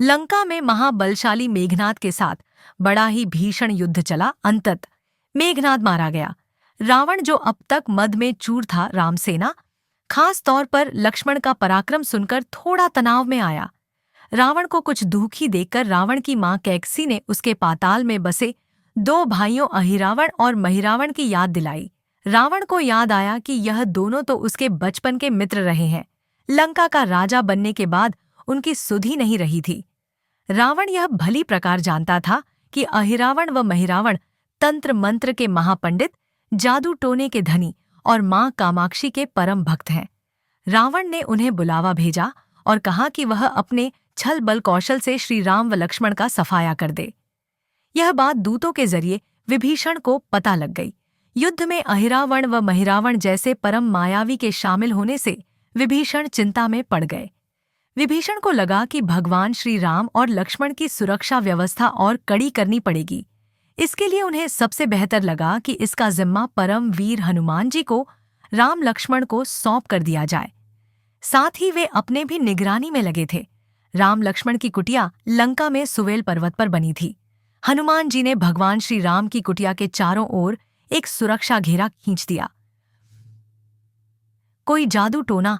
लंका में महाबलशाली मेघनाद के साथ बड़ा ही भीषण युद्ध चला। अंतत मेघनाद मारा गया। रावण, जो अब तक मद में चूर था, रामसेना खास तौर पर लक्ष्मण का पराक्रम सुनकर थोड़ा तनाव में आया। रावण को कुछ दुखी देखकर रावण की मां कैकसी ने उसके पाताल में बसे दो भाइयों अहिरावण और महिरावण की याद दिलाई। रावण को याद आया कि यह दोनों तो उसके बचपन के मित्र रहे हैं। लंका का राजा बनने के बाद उनकी सुध ही नहीं रही थी। रावण यह भली प्रकार जानता था कि अहिरावण व महिरावण तंत्र मंत्र के महापंडित, जादू टोने के धनी और मां कामाक्षी के परम भक्त हैं। रावण ने उन्हें बुलावा भेजा और कहा कि वह अपने छल बल कौशल से श्री राम व लक्ष्मण का सफाया कर दे। यह बात दूतों के जरिए विभीषण को पता लग गई। युद्ध में अहिरावण व महिरावण जैसे परम मायावी के शामिल होने से विभीषण चिंता में पड़ गए। विभीषण को लगा कि भगवान श्री राम और लक्ष्मण की सुरक्षा व्यवस्था और कड़ी करनी पड़ेगी। इसके लिए उन्हें सबसे बेहतर लगा कि इसका जिम्मा परम वीर हनुमान जी को, राम लक्ष्मण को सौंप कर दिया जाए। साथ ही वे अपने भी निगरानी में लगे थे। राम लक्ष्मण की कुटिया लंका में सुवेल पर्वत पर बनी थी। हनुमान जी ने भगवान श्री राम की कुटिया के चारों ओर एक सुरक्षा घेरा खींच दिया। कोई जादू टोना,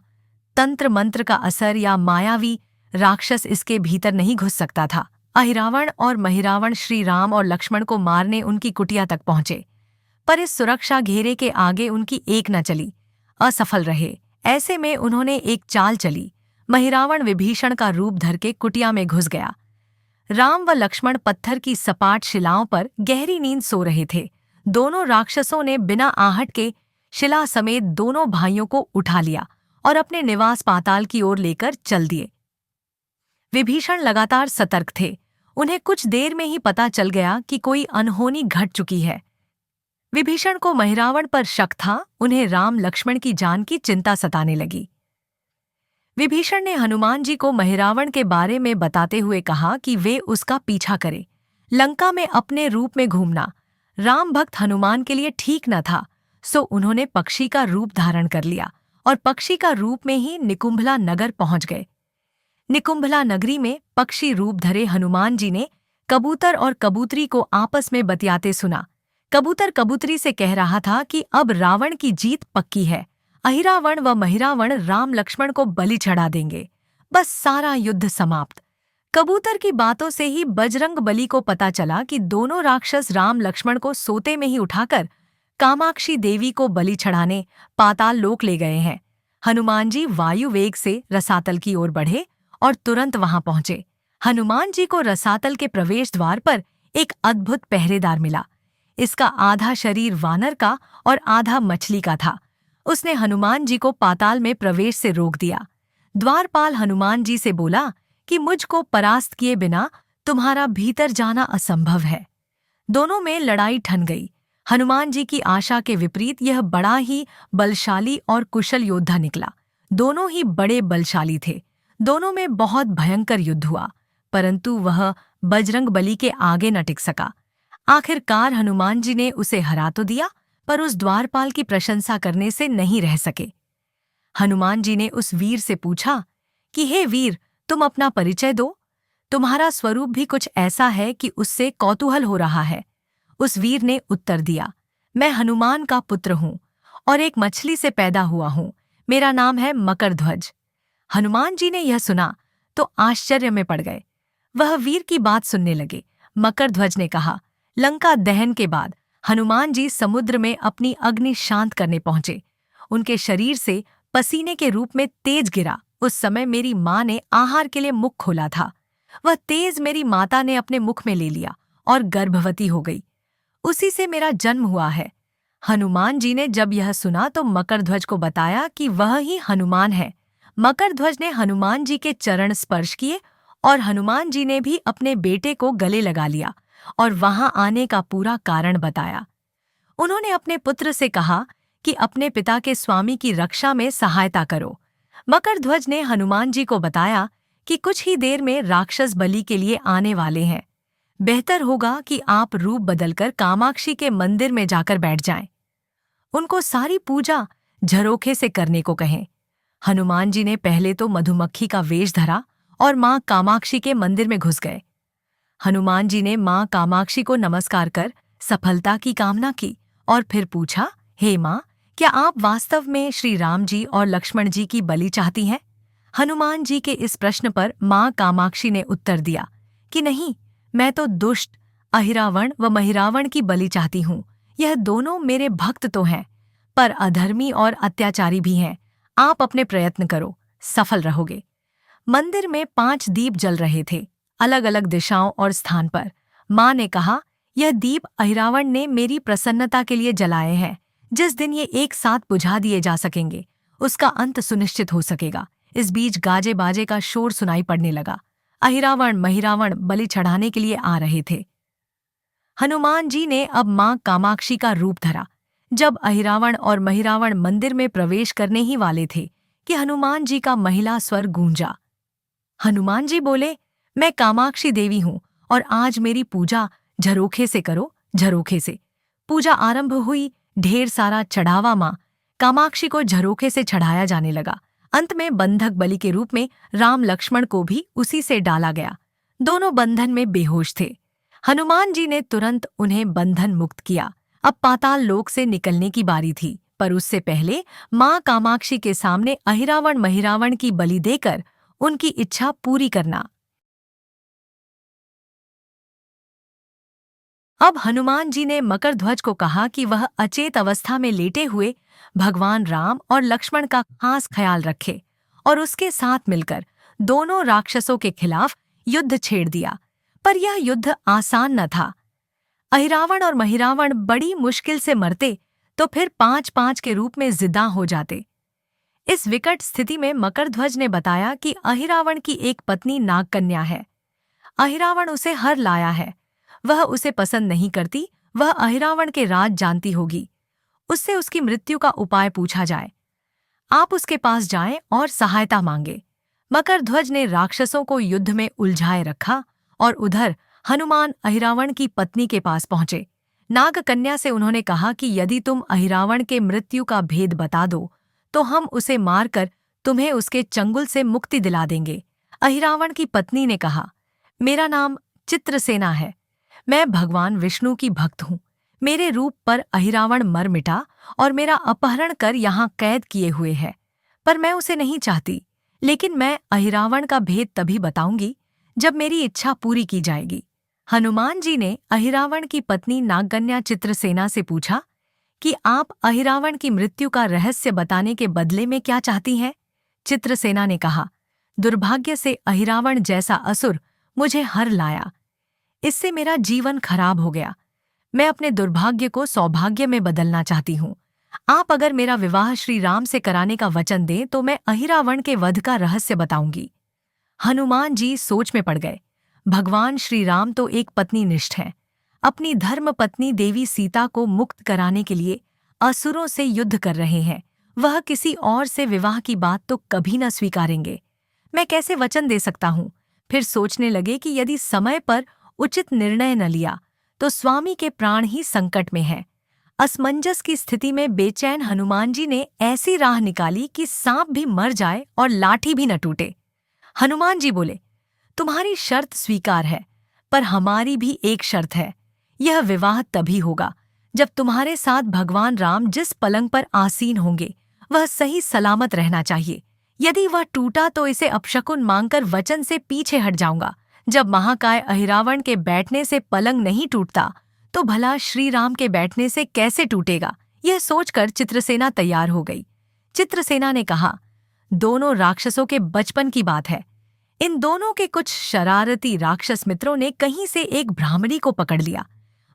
तंत्र मंत्र का असर या मायावी राक्षस इसके भीतर नहीं घुस सकता था। अहिरावण और महिरावण श्री राम और लक्ष्मण को मारने उनकी कुटिया तक पहुंचे, पर इस सुरक्षा घेरे के आगे उनकी एक न चली, असफल रहे। ऐसे में उन्होंने एक चाल चली। महिरावण विभीषण का रूप धर के कुटिया में घुस गया। राम व लक्ष्मण पत्थर की सपाट शिलाओं पर गहरी नींद सो रहे थे। दोनों राक्षसों ने बिना आहट के शिला समेत दोनों भाइयों को उठा लिया और अपने निवास पाताल की ओर लेकर चल दिए। विभीषण लगातार सतर्क थे। उन्हें कुछ देर में ही पता चल गया कि कोई अनहोनी घट चुकी है। विभीषण को महिरावण पर शक था। उन्हें राम लक्ष्मण की जान की चिंता सताने लगी। विभीषण ने हनुमान जी को महिरावण के बारे में बताते हुए कहा कि वे उसका पीछा करें। लंका में अपने रूप में घूमना राम भक्त हनुमान के लिए ठीक न था, सो उन्होंने पक्षी का रूप धारण कर लिया और पक्षी का रूप में ही निकुंभला नगर पहुंच गए। निकुंभला नगरी में पक्षी रूप धरे हनुमान जी ने कबूतर और कबूतरी को आपस में बतियाते सुना। कबूतर कबूतरी से कह रहा था कि अब रावण की जीत पक्की है। अहिरावण व महिरावण राम लक्ष्मण को बलि चढ़ा देंगे। बस सारा युद्ध समाप्त। कबूतर की बातों से ही बजरंग बली को पता चला कि दोनों राक्षस राम लक्ष्मण को सोते में ही उठाकर कामाक्षी देवी को बलि चढ़ाने पाताल लोक ले गए हैं। हनुमान जी वायु वेग से रसातल की ओर बढ़े और तुरंत वहां पहुंचे। हनुमान जी को रसातल के प्रवेश द्वार पर एक अद्भुत पहरेदार मिला। इसका आधा शरीर वानर का और आधा मछली का था। उसने हनुमान जी को पाताल में प्रवेश से रोक दिया। द्वारपाल हनुमान जी से बोला कि मुझको परास्त किए बिना तुम्हारा भीतर जाना असंभव है। दोनों में लड़ाई ठन गई। हनुमान जी की आशा के विपरीत यह बड़ा ही बलशाली और कुशल योद्धा निकला। दोनों ही बड़े बलशाली थे। दोनों में बहुत भयंकर युद्ध हुआ, परंतु वह बजरंग बली के आगे न टिक सका। आखिरकार हनुमान जी ने उसे हरा तो दिया, पर उस द्वारपाल की प्रशंसा करने से नहीं रह सके। हनुमान जी ने उस वीर से पूछा कि हे वीर, तुम अपना परिचय दो। तुम्हारा स्वरूप भी कुछ ऐसा है कि उससे कौतूहल हो रहा है। उस वीर ने उत्तर दिया, मैं हनुमान का पुत्र हूँ और एक मछली से पैदा हुआ हूँ। मेरा नाम है मकरध्वज। हनुमान जी ने यह सुना तो आश्चर्य में पड़ गए। वह वीर की बात सुनने लगे। मकरध्वज ने कहा, लंका दहन के बाद हनुमान जी समुद्र में अपनी अग्नि शांत करने पहुंचे। उनके शरीर से पसीने के रूप में तेज गिरा। उस समय मेरी माँ ने आहार के लिए मुख खोला था। वह तेज मेरी माता ने अपने मुख में ले लिया और गर्भवती हो गई। उसी से मेरा जन्म हुआ है। हनुमान जी ने जब यह सुना तो मकरध्वज को बताया कि वह ही हनुमान है। मकरध्वज ने हनुमान जी के चरण स्पर्श किए और हनुमान जी ने भी अपने बेटे को गले लगा लिया और वहां आने का पूरा कारण बताया। उन्होंने अपने पुत्र से कहा कि अपने पिता के स्वामी की रक्षा में सहायता करो। मकरध्वज ने हनुमान जी को बताया कि कुछ ही देर में राक्षस बलि के लिए आने वाले हैं। बेहतर होगा कि आप रूप बदलकर कामाक्षी के मंदिर में जाकर बैठ जाएं। उनको सारी पूजा झरोखे से करने को कहें। हनुमान जी ने पहले तो मधुमक्खी का वेश धरा और माँ कामाक्षी के मंदिर में घुस गए। हनुमान जी ने माँ कामाक्षी को नमस्कार कर सफलता की कामना की और फिर पूछा, हे माँ, क्या आप वास्तव में श्री राम जी और लक्ष्मण जी की बलि चाहती हैं? हनुमान जी के इस प्रश्न पर माँ कामाक्षी ने उत्तर दिया कि नहीं, मैं तो दुष्ट अहिरावण व महिरावण की बलि चाहती हूँ। यह दोनों मेरे भक्त तो हैं, पर अधर्मी और अत्याचारी भी हैं। आप अपने प्रयत्न करो, सफल रहोगे। मंदिर में 5 दीप जल रहे थे, अलग अलग दिशाओं और स्थान पर। माँ ने कहा, यह दीप अहिरावण ने मेरी प्रसन्नता के लिए जलाए हैं। जिस दिन ये एक साथ बुझा दिए जा सकेंगे, उसका अंत सुनिश्चित हो सकेगा। इस बीच गाजे बाजे का शोर सुनाई पड़ने लगा। अहिरावण महिरावण बलि चढ़ाने के लिए आ रहे थे। हनुमान जी ने अब माँ कामाक्षी का रूप धरा। जब अहिरावण और महिरावण मंदिर में प्रवेश करने ही वाले थे कि हनुमान जी का महिला स्वर गूंजा। हनुमान जी बोले, मैं कामाक्षी देवी हूँ और आज मेरी पूजा झरोखे से करो, झरोखे से। पूजा आरंभ हुई। ढेर सारा चढ़ावा माँ कामाक्षी को झरोखे से चढ़ाया जाने लगा। अंत में बंधक बलि के रूप में राम लक्ष्मण को भी उसी से डाला गया। दोनों बंधन में बेहोश थे। हनुमान जी ने तुरंत उन्हें बंधन मुक्त किया। अब पाताल लोक से निकलने की बारी थी, पर उससे पहले माँ कामाक्षी के सामने अहिरावण महिरावण की बलि देकर उनकी इच्छा पूरी करना। अब हनुमान जी ने मकरध्वज को कहा कि वह अचेत अवस्था में लेटे हुए भगवान राम और लक्ष्मण का खास ख्याल रखे और उसके साथ मिलकर दोनों राक्षसों के खिलाफ युद्ध छेड़ दिया। पर यह युद्ध आसान न था। अहिरावण और महिरावण बड़ी मुश्किल से मरते तो फिर 5-5 के रूप में जिंदा हो जाते। इस विकट स्थिति में मकरध्वज ने बताया कि अहिरावण की एक पत्नी नागकन्या है। अहिरावण उसे हर लाया है। वह उसे पसंद नहीं करती। वह अहिरावण के राज जानती होगी। उससे उसकी मृत्यु का उपाय पूछा जाए। आप उसके पास जाएं और सहायता मांगे। मकरध्वज ने राक्षसों को युद्ध में उलझाए रखा और उधर हनुमान अहिरावण की पत्नी के पास पहुंचे। नागकन्या से उन्होंने कहा कि यदि तुम अहिरावण के मृत्यु का भेद बता दो तो हम उसे मारकर तुम्हें उसके चंगुल से मुक्ति दिला देंगे। अहिरावण की पत्नी ने कहा, मेरा नाम चित्रसेना है। मैं भगवान विष्णु की भक्त हूँ। मेरे रूप पर अहिरावण मर मिटा और मेरा अपहरण कर यहाँ कैद किए हुए है, पर मैं उसे नहीं चाहती। लेकिन मैं अहिरावण का भेद तभी बताऊंगी जब मेरी इच्छा पूरी की जाएगी। हनुमान जी ने अहिरावण की पत्नी नागकन्या चित्रसेना से पूछा कि आप अहिरावण की मृत्यु का रहस्य बताने के बदले में क्या चाहती हैं? चित्रसेना ने कहा, दुर्भाग्य से अहिरावण जैसा असुर मुझे हर लाया। इससे मेरा जीवन खराब हो गया। मैं अपने दुर्भाग्य को सौभाग्य में बदलना चाहती हूँ। आप अगर मेरा विवाह श्री राम से कराने का वचन दें तो मैं अहिरावण के वध का रहस्य बताऊंगी। हनुमान जी सोच में पड़ गए। भगवान श्री राम तो एक पत्नीनिष्ठ हैं। अपनी धर्म पत्नी देवी सीता को मुक्त कराने के लिए असुरों से युद्ध कर रहे हैं। वह किसी और से विवाह की बात तो कभी न स्वीकारेंगे। मैं कैसे वचन दे सकता हूँ? फिर सोचने लगे कि यदि समय पर उचित निर्णय न लिया तो स्वामी के प्राण ही संकट में हैं। असमंजस की स्थिति में बेचैन हनुमान जी ने ऐसी राह निकाली कि सांप भी मर जाए और लाठी भी न टूटे। हनुमान जी बोले, तुम्हारी शर्त स्वीकार है, पर हमारी भी एक शर्त है। यह विवाह तभी होगा जब तुम्हारे साथ भगवान राम जिस पलंग पर आसीन होंगे वह सही सलामत रहना चाहिए। यदि वह टूटा तो इसे अपशकुन मांगकर वचन से पीछे हट जाऊंगा। जब महाकाय अहिरावण के बैठने से पलंग नहीं टूटता तो भला श्री राम के बैठने से कैसे टूटेगा? यह सोचकर चित्रसेना तैयार हो गई। चित्रसेना ने कहा, दोनों राक्षसों के बचपन की बात है। इन दोनों के कुछ शरारती राक्षस मित्रों ने कहीं से एक ब्राह्मणी को पकड़ लिया।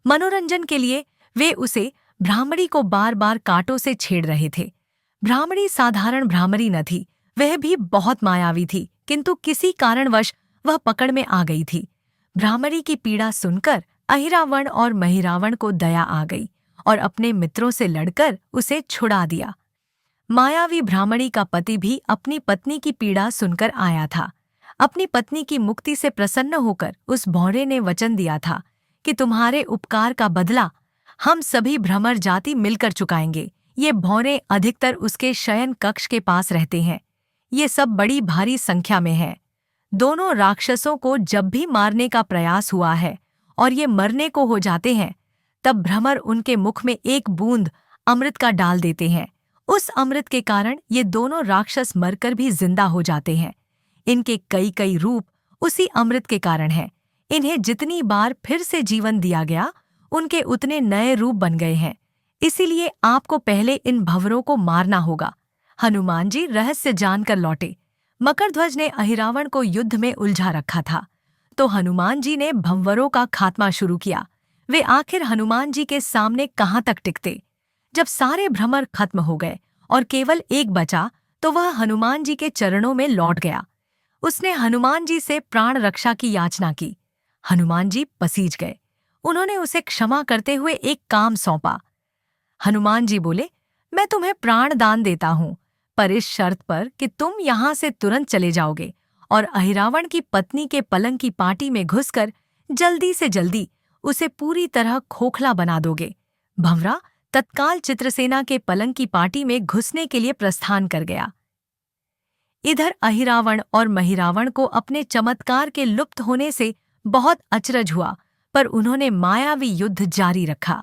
मनोरंजन के लिए वे उसे ब्राह्मणी को बार बार कांटों से छेड़ रहे थे। ब्राह्मणी साधारण ब्राह्मणी न थी, वह भी बहुत मायावी थी, किंतु किसी कारणवश वह पकड़ में आ गई थी। ब्राह्मणी की पीड़ा सुनकर अहिरावण और महिरावण को दया आ गई और अपने मित्रों से लड़कर उसे छुड़ा दिया। मायावी ब्राह्मणी का पति भी अपनी पत्नी की पीड़ा सुनकर आया था। अपनी पत्नी की मुक्ति से प्रसन्न होकर उस भौरे ने वचन दिया था कि तुम्हारे उपकार का बदला हम सभी भ्रमर जाति मिलकर चुकाएंगे। ये भौरे अधिकतर उसके शयन कक्ष के पास रहते हैं। ये सब बड़ी भारी संख्या में हैं। दोनों राक्षसों को जब भी मारने का प्रयास हुआ है और ये मरने को हो जाते हैं, तब भ्रमर उनके मुख में एक बूंद अमृत का डाल देते हैं। उस अमृत के कारण ये दोनों राक्षस मरकर भी जिंदा हो जाते हैं। इनके कई कई रूप उसी अमृत के कारण हैं। इन्हें जितनी बार फिर से जीवन दिया गया, उनके उतने नए रूप बन गए हैं। इसीलिए आपको पहले इन भंवरों को मारना होगा। हनुमान जी रहस्य जानकर लौटे। मकरध्वज ने अहिरावण को युद्ध में उलझा रखा था, तो हनुमान जी ने भंवरों का खात्मा शुरू किया। वे आखिर हनुमान जी के सामने कहाँ तक टिकते? जब सारे भ्रमर खत्म हो गए और केवल एक बचा, तो वह हनुमान जी के चरणों में लौट गया। उसने हनुमान जी से प्राण रक्षा की याचना की। हनुमान जी पसीज गए। उन्होंने उसे क्षमा करते हुए एक काम सौंपा। हनुमान जी बोले, मैं तुम्हें प्राण दान देता हूं, पर इस शर्त पर कि तुम यहां से तुरंत चले जाओगे और अहिरावण की पत्नी के पलंग की पाटी में घुसकर जल्दी से जल्दी उसे पूरी तरह खोखला बना दोगे। भंवरा तत्काल चित्रसेना के पलंग की पाटी में घुसने के लिए प्रस्थान कर गया। इधर अहिरावण और महिरावण को अपने चमत्कार के लुप्त होने से बहुत अचरज हुआ, पर उन्होंने मायावी युद्ध जारी रखा।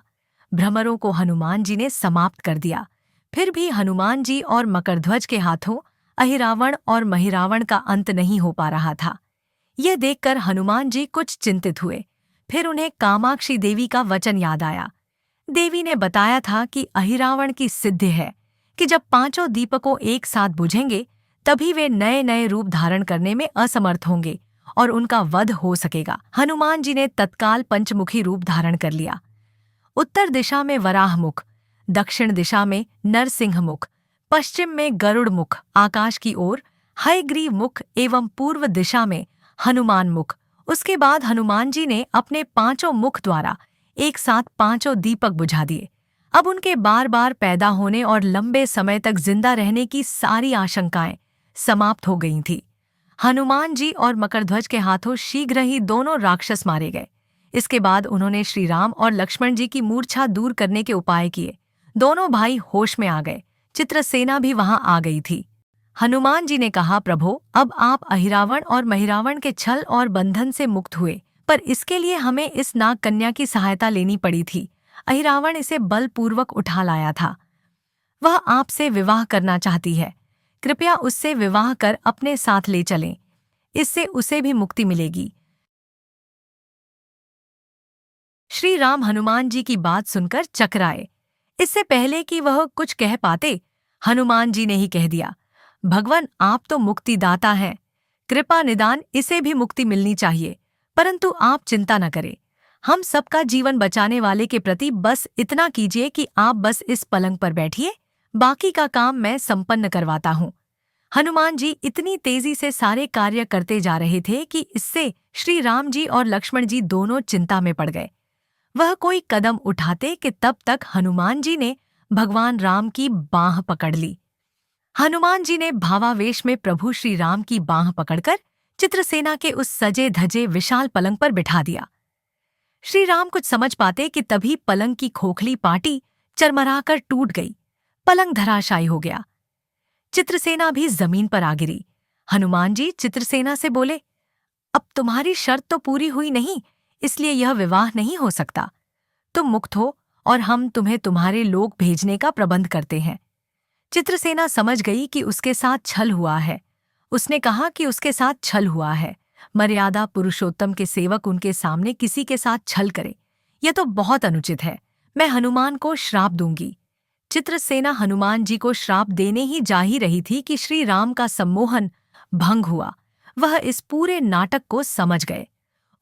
भ्रमरों को हनुमान जी ने समाप्त कर दिया। फिर भी हनुमान जी और मकरध्वज के हाथों अहिरावण और महिरावण का अंत नहीं हो पा रहा था। यह देखकर हनुमान जी कुछ चिंतित हुए। फिर उन्हें कामाक्षी देवी का वचन याद आया। देवी ने बताया था कि अहिरावण की सिद्धि है कि जब पांचों दीपकों एक साथ बुझेंगे, तभी वे नए नए रूप धारण करने में असमर्थ होंगे और उनका वध हो सकेगा। हनुमान जी ने तत्काल पंचमुखी रूप धारण कर लिया। उत्तर दिशा में वराह मुख, दक्षिण दिशा में नरसिंह मुख, पश्चिम में गरुड़ मुख, आकाश की ओर हयग्रीव मुख एवं पूर्व दिशा में हनुमान मुख। उसके बाद हनुमान जी ने अपने पांचों मुख द्वारा एक साथ पांचों दीपक बुझा दिए। अब उनके बार बार पैदा होने और लंबे समय तक जिंदा रहने की सारी आशंकाएं समाप्त हो गई थीं। हनुमान जी और मकरध्वज के हाथों शीघ्र ही दोनों राक्षस मारे गए। इसके बाद उन्होंने श्री राम और लक्ष्मण जी की मूर्छा दूर करने के उपाय किए। दोनों भाई होश में आ गए। चित्रसेना भी वहां आ गई थी। हनुमान जी ने कहा, प्रभो, अब आप अहिरावण और महिरावण के छल और बंधन से मुक्त हुए, पर इसके लिए हमें इस नाग कन्या की सहायता लेनी पड़ी थी। अहिरावण इसे बलपूर्वक उठा लाया था। वह आपसे विवाह करना चाहती है। कृपया उससे विवाह कर अपने साथ ले चलें। इससे उसे भी मुक्ति मिलेगी। श्री राम हनुमान जी की बात सुनकर चकराए। इससे पहले कि वह कुछ कह पाते, हनुमान जी ने ही कह दिया, भगवान, आप तो मुक्तिदाता हैं। कृपा निदान इसे भी मुक्ति मिलनी चाहिए, परंतु आप चिंता न करें। हम सबका जीवन बचाने वाले के प्रति बस इतना कीजिए कि आप बस इस पलंग पर बैठिए, बाकी का काम मैं संपन्न करवाता हूँ। हनुमान जी इतनी तेजी से सारे कार्य करते जा रहे थे कि इससे श्री राम जी और लक्ष्मण जी दोनों चिंता में पड़ गए। वह कोई कदम उठाते कि तब तक हनुमान जी ने भगवान राम की बाँह पकड़ ली। हनुमान जी ने भावावेश में प्रभु श्री राम की बाँह पकड़कर चित्रसेना के उस सजे धजे विशाल पलंग पर बिठा दिया। श्री राम कुछ समझ पाते कि तभी पलंग की खोखली पाटी चरमराकर टूट गई। पलंग धराशायी हो गया। चित्रसेना भी जमीन पर आ गिरी। हनुमान जी चित्रसेना से बोले, अब तुम्हारी शर्त तो पूरी हुई नहीं, इसलिए यह विवाह नहीं हो सकता। तुम मुक्त हो और हम तुम्हें तुम्हारे लोग भेजने का प्रबंध करते हैं। चित्रसेना समझ गई कि उसके साथ छल हुआ है। उसने कहा कि उसके साथ छल हुआ है। मर्यादा पुरुषोत्तम के सेवक उनके सामने किसी के साथ छल करे, यह तो बहुत अनुचित है। मैं हनुमान को श्राप दूंगी। चित्रसेना हनुमान जी को श्राप देने ही जा ही रही थी कि श्री राम का सम्मोहन भंग हुआ। वह इस पूरे नाटक को समझ गए।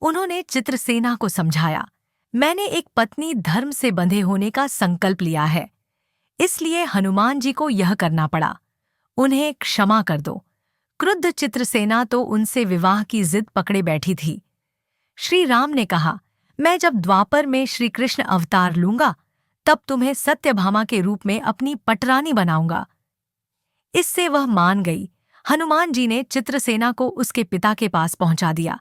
उन्होंने चित्रसेना को समझाया, मैंने एक पत्नी धर्म से बंधे होने का संकल्प लिया है, इसलिए हनुमान जी को यह करना पड़ा। उन्हें क्षमा कर दो। क्रुद्ध चित्रसेना तो उनसे विवाह की जिद पकड़े बैठी थी। श्री राम ने कहा, मैं जब द्वापर में श्री कृष्ण अवतार लूंगा, तब तुम्हें सत्यभामा के रूप में अपनी पटरानी बनाऊंगा। इससे वह मान गई। हनुमान जी ने चित्रसेना को उसके पिता के पास पहुंचा दिया।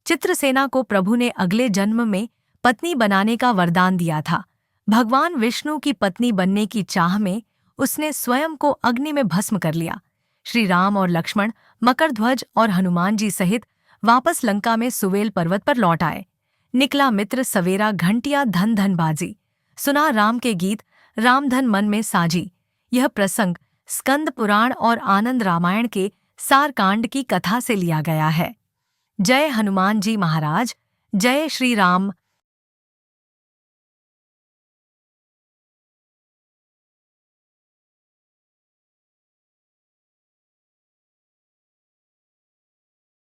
चित्रसेना को प्रभु ने अगले जन्म में पत्नी बनाने का वरदान दिया था। भगवान विष्णु की पत्नी बनने की चाह में उसने स्वयं को अग्नि में भस्म कर लिया। श्री राम और लक्ष्मण मकरध्वज और हनुमान जी सहित वापस लंका में सुवेल पर्वत पर लौट आए। निकला मित्र सवेरा घंटिया धन धन बाजी, सुना राम के गीत रामधन मन में साजी। यह प्रसंग स्कंद पुराण और आनंद रामायण के सारकांड की कथा से लिया गया है। जय हनुमान जी महाराज, जय श्री राम।